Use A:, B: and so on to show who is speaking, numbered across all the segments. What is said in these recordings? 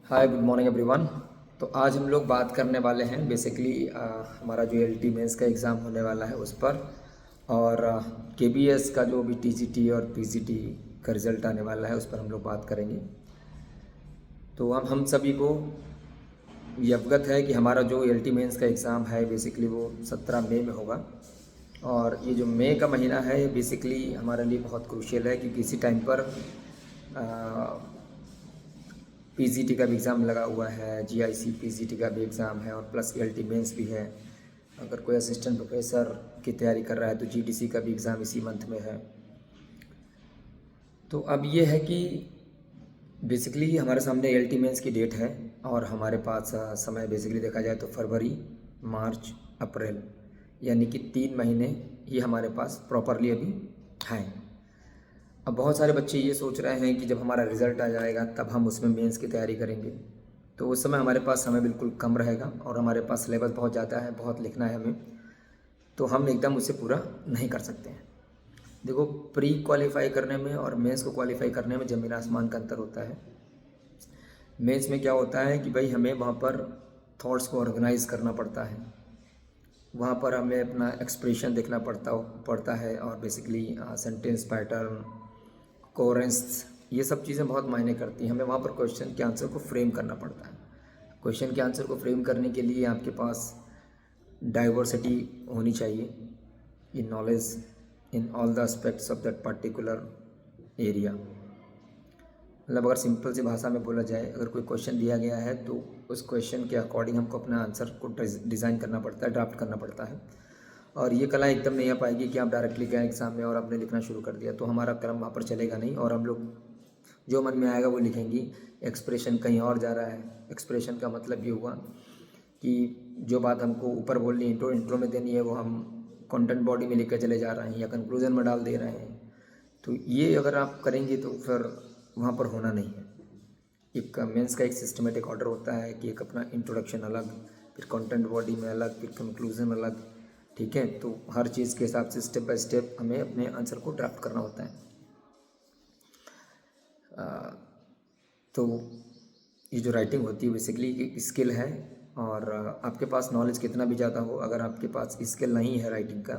A: Hi good morning everyone. तो आज हम लोग बात करने वाले हैं बेसिकली हमारा जो एलटी मेंस का एग्ज़ाम होने वाला है उस पर, और केबीएस का जो भी टीजीटी और पीजीटी का रिज़ल्ट आने वाला है उस पर हम लोग बात करेंगे। तो हम सभी को ये अवगत है कि हमारा जो एलटी मेंस का एग्ज़ाम है बेसिकली वो 17 मई में होगा। और ये जो मई का महीना है ये बेसिकली हमारे लिए बहुत क्रूशियल है, क्योंकि इसी टाइम पर पीजीटी का भी एग्ज़ाम लगा हुआ है, जीआईसी पीजीटी का भी एग्ज़ाम है और प्लस एलटी मेंस भी है। अगर कोई असिस्टेंट प्रोफेसर की तैयारी कर रहा है तो जीडीसी का भी एग्ज़ाम इसी मंथ में है। तो अब ये है कि बेसिकली हमारे सामने एलटी मेंस की डेट है और हमारे पास समय बेसिकली देखा जाए तो फरवरी, मार्च, अप्रैल, यानी कि 3 महीने ही हमारे पास प्रॉपरली अभी हैं। अब बहुत सारे बच्चे ये सोच रहे हैं कि जब हमारा रिज़ल्ट आ जाएगा तब हम उसमें मेंस की तैयारी करेंगे, तो उस समय हमारे पास समय बिल्कुल कम रहेगा और हमारे पास सिलेबस बहुत ज़्यादा है, बहुत लिखना है हमें, तो हम एकदम उसे पूरा नहीं कर सकते हैं। देखो, प्री क्वालिफाई करने में और मेंस को क्वालिफाई करने में ज़मीन आसमान का अंतर होता है। मेंस में क्या होता है कि भाई हमें वहाँ पर थॉट्स को ऑर्गेनाइज करना पड़ता है, वहाँ पर हमें अपना एक्सप्रेशन देखना पड़ता है और बेसिकली सेंटेंस पैटर्न, कोरेंस, ये सब चीज़ें बहुत मायने करती हैं। हमें वहाँ पर क्वेश्चन के आंसर को फ्रेम करना पड़ता है। क्वेश्चन के आंसर को फ्रेम करने के लिए आपके पास डाइवर्सिटी होनी चाहिए in knowledge in all the aspects of that particular area. मतलब अगर सिंपल सी भाषा में बोला जाए, अगर कोई क्वेश्चन दिया गया है तो उस क्वेश्चन के अकॉर्डिंग हमको अपना आंसर को डिज़ाइन करना पड़ता है, ड्राफ्ट करना पड़ता है। और ये कला एकदम नहीं आ पाएगी कि आप डायरेक्टली गए एग्ज़ाम में और आपने लिखना शुरू कर दिया, तो हमारा क्रम वहाँ पर चलेगा नहीं और हम लोग जो मन में आएगा वो लिखेंगी। एक्सप्रेशन कहीं और जा रहा है। एक्सप्रेशन का मतलब ये हुआ कि जो बात हमको ऊपर बोलनी इंट्रो में देनी है वो हम कंटेंट बॉडी में लेकर चले जा रहे हैं या कंक्लूजन में डाल दे रहे हैं। तो ये अगर आप करेंगे तो फिर वहाँ पर होना नहीं है। एक मेंस का एक सिस्टमेटिक ऑर्डर होता है कि एक अपना इंट्रोडक्शन अलग, फिर कंटेंट बॉडी में अलग, फिर कंक्लूजन अलग। ठीक है, तो हर चीज़ के हिसाब से स्टेप बाय स्टेप हमें अपने आंसर को ड्राफ्ट करना होता है। तो ये जो राइटिंग होती है बेसिकली एक स्किल है, और आपके पास नॉलेज कितना भी ज़्यादा हो, अगर आपके पास स्किल नहीं है राइटिंग का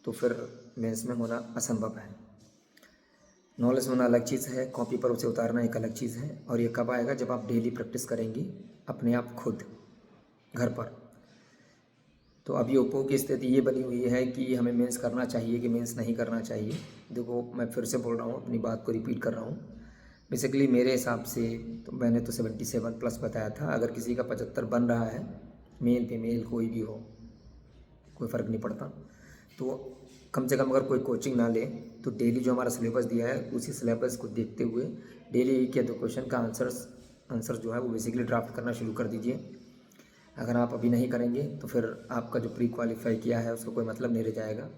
A: तो फिर मेंस में होना असंभव है। नॉलेज होना अलग चीज़ है, कॉपी पर उसे उतारना एक अलग चीज़ है, और ये कब आएगा जब आप डेली प्रैक्टिस करेंगी अपने आप खुद घर पर। तो अभी ओप्पो की स्थिति ये बनी हुई है कि हमें मेंस करना चाहिए कि मेंस नहीं करना चाहिए। देखो, मैं फिर से बोल रहा हूँ, अपनी बात को रिपीट कर रहा हूँ। बेसिकली मेरे हिसाब से तो मैंने तो 77 प्लस बताया था। अगर किसी का 75 बन रहा है, मेल फीमेल कोई भी हो, कोई फ़र्क नहीं पड़ता, तो कम से कम अगर कोई कोचिंग ना ले तो डेली जो हमारा सिलेबस दिया है उसी सिलेबस को देखते हुए डेली एक या दो क्वेश्चन का आंसर जो है वो बेसिकली ड्राफ्ट करना शुरू कर दीजिए। अगर आप अभी नहीं करेंगे तो फिर आपका जो प्री क्वालिफाई किया है उसका कोई मतलब नहीं रह जाएगा।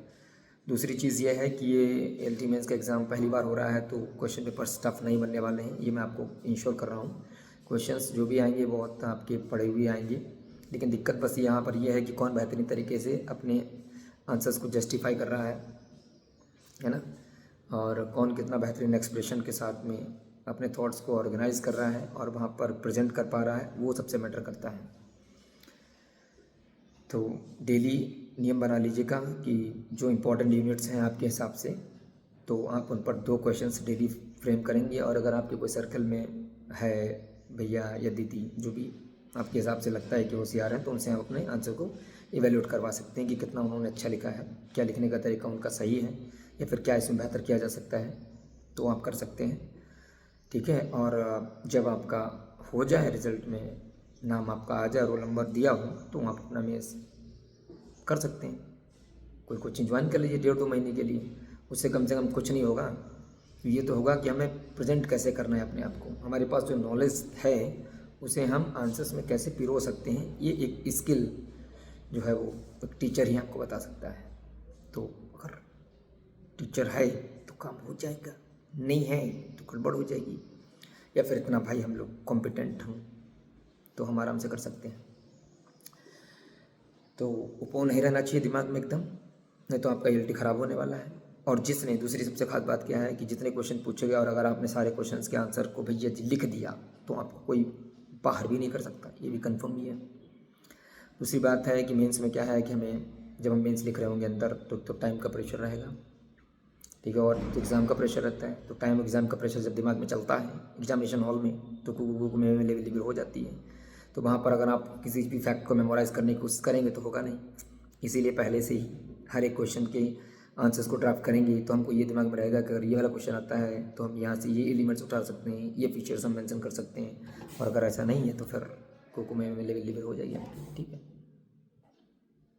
A: दूसरी चीज़ ये है कि ये एलटी मेंस का एग्ज़ाम पहली बार हो रहा है तो क्वेश्चन पेपर्स टफ नहीं बनने वाले हैं, ये मैं आपको इंश्योर कर रहा हूँ। क्वेश्चंस जो भी आएंगे बहुत आपके पढ़े हुए आएंगे, लेकिन दिक्कत बस यहाँ पर यह है कि कौन बेहतरीन तरीके से अपने आंसर्स को जस्टिफाई कर रहा है ना, और कौन कितना बेहतरीन एक्सप्रेशन के साथ में अपने थॉट्स को ऑर्गेनाइज कर रहा है और वहाँ पर प्रेजेंट कर पा रहा है, वो सबसे मैटर करता है। तो डेली नियम बना लीजिएगा कि जो इम्पोर्टेंट यूनिट्स हैं आपके हिसाब से, तो आप उन पर 2 क्वेश्चंस डेली फ्रेम करेंगे। और अगर आपके कोई सर्कल में है भैया या दीदी जो भी आपके हिसाब से लगता है कि होशियार हैं, तो उनसे आप अपने आंसर को इवेल्यूएट करवा सकते हैं कि कितना उन्होंने अच्छा लिखा है, क्या लिखने का तरीका उनका सही है या फिर क्या इसमें बेहतर किया जा सकता है, तो आप कर सकते हैं। ठीक है, और जब आपका हो जाए रिज़ल्ट में नाम आपका आ जाए, रोल नंबर दिया हो, तो आप अपना मेंस कर सकते हैं। कोई कोचिंग ज्वाइन कर लीजिए 1.5-2 महीने के लिए, उससे कम से कम कुछ नहीं होगा। ये तो होगा कि हमें प्रेजेंट कैसे करना है अपने आप को, हमारे पास जो नॉलेज है उसे हम आंसर्स में कैसे पिरो सकते हैं, ये एक स्किल जो है वो एक टीचर ही आपको बता सकता है। तो अगर टीचर है तो काम हो जाएगा, नहीं है तो गड़बड़ हो जाएगी, या फिर इतना भाई हम लोग कॉम्पिटेंट हों तो हम आराम से कर सकते हैं। तो उपो नहीं रहना चाहिए दिमाग में एकदम, नहीं तो आपका एलटी ख़राब होने वाला है। और जिसने, दूसरी सबसे खास बात क्या है कि जितने क्वेश्चन पूछे गए और अगर आपने सारे क्वेश्चंस के आंसर को भैया जी लिख दिया तो आपको कोई बाहर भी नहीं कर सकता, ये भी कंफर्म भी है। दूसरी बात है कि मेंस में क्या है कि हमें जब हम मेंस लिख रहे होंगे अंदर तो टाइम का प्रेशर रहेगा, ठीक है। और एग्ज़ाम का प्रेशर रहता है, तो टाइम एग्ज़ाम का प्रेशर जब दिमाग में चलता है एग्जामिनेशन हॉल में तो कुक में लेवल हो जाती है। तो वहाँ पर अगर आप किसी भी फैक्ट को मेमोराइज़ करने की कोशिश करेंगे तो होगा नहीं। इसीलिए पहले से ही हर एक क्वेश्चन के आंसर्स को ड्राफ्ट करेंगे तो हमको ये दिमाग में रहेगा कि अगर ये वाला क्वेश्चन आता है तो हम यहाँ से ये एलिमेंट्स उठा सकते हैं, ये फीचर्स हम मेंशन कर सकते हैं। और अगर ऐसा नहीं है तो फिर कुक में लेवल हो जाएगी, ठीक है।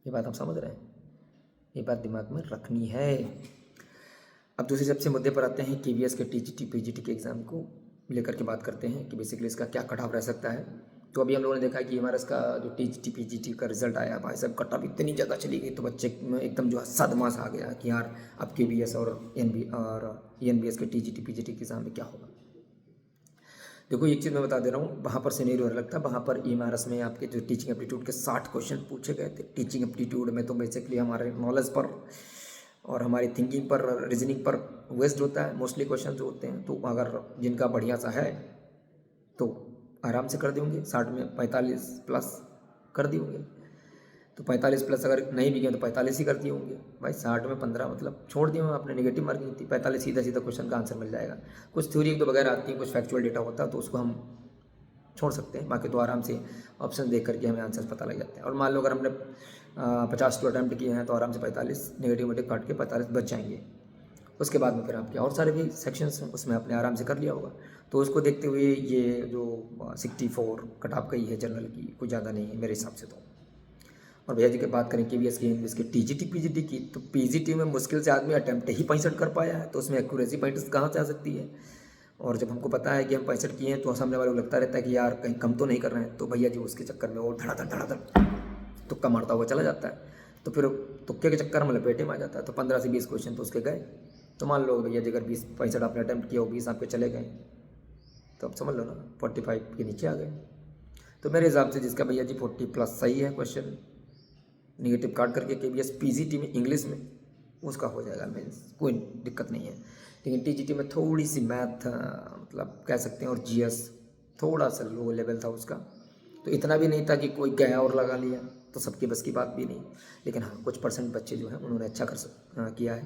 A: ये बात आप समझ रहे हैं, ये बात दिमाग में रखनी है। अब दूसरे सबसे मुद्दे पर आते हैं KVS के TGT PGT के एग्ज़ाम को लेकर के बात करते हैं कि बेसिकली इसका क्या कट ऑफ रह सकता है। तो अभी हम लोगों ने देखा कि हमारा इसका जो TGT PGT का रिजल्ट आया, भाई साहब कट ऑफ इतनी ज़्यादा चली गई तो बच्चे में एकदम जो है सदमा सा आ गया कि यार अब KVS और ENVS के TGT PGT के एग्ज़ाम में क्या होगा। देखो एक चीज़ मैं बता दे रहा हूँ, वहाँ पर सिनेरियो अलग था। वहाँ पर EMRS में आपके जो टीचिंग एप्टीट्यूड के 60 क्वेश्चन पूछे गए थे। टीचिंग एप्टीट्यूड में तो बेसिकली हमारे नॉलेज पर और हमारी थिंकिंग पर, रीजनिंग पर वेस्ड होता है मोस्टली क्वेश्चन जो होते हैं। तो अगर जिनका बढ़िया सा है तो आराम से कर देंगे, 60 में 45 प्लस कर दिए होंगे। तो 45 प्लस अगर नहीं भी गए तो 45 ही कर दिए होंगे भाई। 60 में 15 मतलब छोड़ दिए होंगे, आपने नेगेटिव मार्किंग थी, 45 सीधा सीधा क्वेश्चन का आंसर मिल जाएगा। कुछ थ्योरी तो वगैरह आती है, कुछ फैक्चुअल डेटा होता है तो उसको हम छोड़ सकते हैं, बाकी तो आराम से ऑप्शन देख करके हमें आंसर पता लग जाते हैं। और मान लो अगर हमने 50 तो अटैम्प्ट किए हैं तो आराम से 45 नेगेटिव काट के 45 बच जाएंगे। उसके बाद में फिर आपके और सारे भी सेक्शंस हैं उसमें आपने आराम से कर लिया होगा। तो उसको देखते हुए ये जो 64 कट ऑफ गई है जनरल की, कोई ज़्यादा नहीं है मेरे हिसाब से तो। और भैया जी की बात करें KVS की, इसके TGT PGT की, तो PGT में मुश्किल से आदमी अटैम्प्ट ही 65 कर पाया है, तो उसमें एक्यूरेसी पॉइंट्स कहाँ से आ सकती है। और जब हमको पता है कि हम 65 किए हैं तो सामने वाले को लगता रहता है कि यार कहीं कम तो नहीं कर रहे हैं, तो भैया जी उसके चक्कर में वो धड़ाधड़ तुक्का मारता हुआ चला जाता है। तो फिर तुक्के के चक्कर में लपेटे में आ जाता है। तो 15 से 20 क्वेश्चन तो उसके गए। तो मान लो भैया जी अगर 65 आपने अटैम्प्ट किया हो, 20 आपके चले गए, तो अब समझ लो ना 45 के नीचे आ गए। तो मेरे हिसाब से जिसका भैया जी 40 प्लस सही है क्वेश्चन निगेटिव काट करके KVS PGT में इंग्लिश में उसका हो जाएगा मीन्स, कोई दिक्कत नहीं है। लेकिन TGT में थोड़ी सी मैथ मतलब कह सकते हैं और GS थोड़ा सा लो लेवल था उसका। तो इतना भी नहीं था कि कोई गया और लगा लिया, तो सबकी बस की बात भी नहीं। लेकिन हाँ कुछ परसेंट बच्चे जो हैं उन्होंने अच्छा किया है।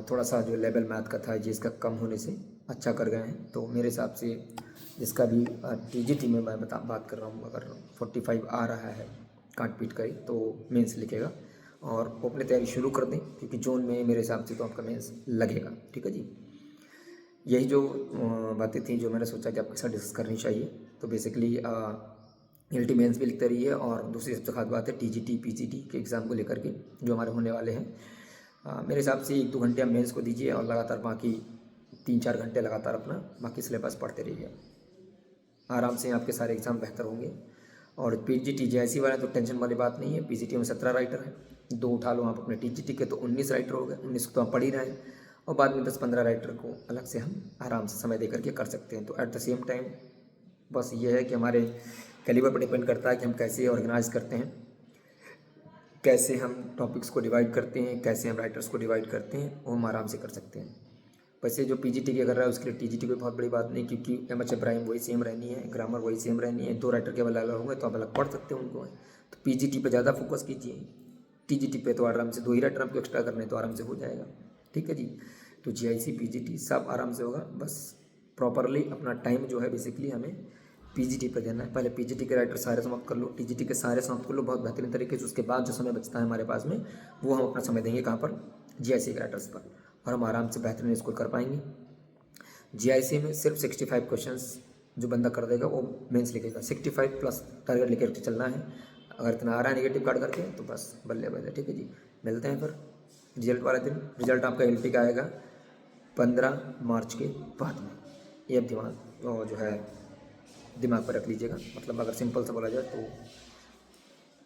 A: थोड़ा सा जो लेवल मैथ का था GS का कम होने से अच्छा कर गए हैं। तो मेरे हिसाब से जिसका भी TGT में मैं बात कर रहा हूँ, अगर 45 आ रहा है काट पीट कर तो मेंस लिखेगा और वो अपनी तैयारी शुरू कर दें, क्योंकि जोन में मेरे हिसाब से तो आपका मेंस लगेगा, ठीक है जी। यही जो बातें थी जो मैंने सोचा कि आपके साथ डिस्कस करनी चाहिए। तो बेसिकली LT मेंस भी लिखते रहिए। और दूसरी सबसे खास बात है TGT PGT के एग्ज़ाम को लेकर के जो हमारे होने वाले हैं, मेरे हिसाब से 1-2 घंटे आप मेंस को दीजिए और लगातार बाकी 3-4 घंटे लगातार अपना बाकी सिलेबस पढ़ते रहिए। आराम से आपके सारे एग्ज़ाम बेहतर होंगे। और PGT JIC वाले तो टेंशन वाली बात नहीं है। PGT में 17 राइटर हैं, 2 उठा लो आप अपने TGT के तो 19 राइटर हो गए। 19 को तो आप पढ़ ही रहे हैं और बाद में 10-15 राइटर को अलग से हम आराम से समय दे करके कर सकते हैं। तो एट द सेम टाइम बस ये है कि हमारे कैलिबर पर डिपेंड करता है कि हम कैसे ऑर्गेनाइज करते हैं, कैसे हम टॉपिक्स को डिवाइड करते हैं, कैसे हम राइटर्स को डिवाइड करते हैं, वो हम आराम से कर सकते हैं। वैसे जो PGT की कर रहा है उसके लिए TGT कोई बहुत बड़ी बात नहीं, क्योंकि MH प्राइम वही सेम रहनी है, ग्रामर वही सेम रहनी है। 2 राइटर के अलग अलग होंगे तो आप अलग पढ़ सकते हैं उनको। तो PGT पे ज़्यादा फोकस कीजिए, TGT पे तो आराम से 2 ही राइटर आपको एक्स्ट्रा करने तो आराम से हो जाएगा, ठीक है जी। तो JIC PGT सब आराम से होगा, बस प्रॉपरली अपना टाइम जो है बेसिकली हमें PGT पे देना है। पहले PGT के राइटर सारे समाप्त कर लो, TGT के सारे समाप्त कर लो बहुत बेहतरीन तरीके से। उसके बाद जो समय बचता है हमारे पास में वो हम अपना समय देंगे कहाँ पर, JIC के राइटर्स पर, और हम आराम से बेहतरीन स्कोर कर पाएंगे। JIC में सिर्फ 65 क्वेश्चंस जो बंदा कर देगा वो मेंस लिखेगा। 65 प्लस टारगेट लेकर चलना है। अगर इतना आ रहा है नेगेटिव काट करके तो बस बल्ले बल्ले, ठीक है जी। मिलते हैं फिर रिजल्ट वाले दिन। रिजल्ट आपका LT का आएगा 15 मार्च के बाद में। ये अब जो है दिमाग पर रख लीजिएगा। मतलब अगर सिंपल से बोला जाए तो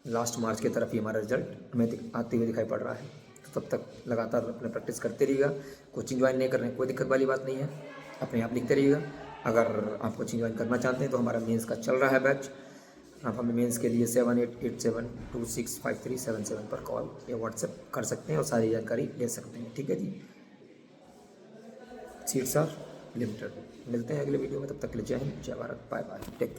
A: लास्ट मार्च की तरफ ही हमारा रिजल्ट हमें आते हुए दिखाई पड़ रहा है। तो तब तक लगातार अपने प्रैक्टिस करते रहिएगा। कोचिंग ज्वाइन नहीं कर रहे हैं कोई दिक्कत वाली बात नहीं है, अपने आप लिखते रहिएगा। अगर आप कोचिंग ज्वाइन करना चाहते हैं तो हमारा मेंस का चल रहा है बैच। आप हमें मेंस के लिए 7887265377 पर कॉल या व्हाट्सएप कर सकते हैं और सारी जानकारी ले सकते हैं, ठीक है जी। Seats are limited. मिलते हैं अगले वीडियो में, तब तक के लिए जय हिंद, जय Bharat, bye bye, take care.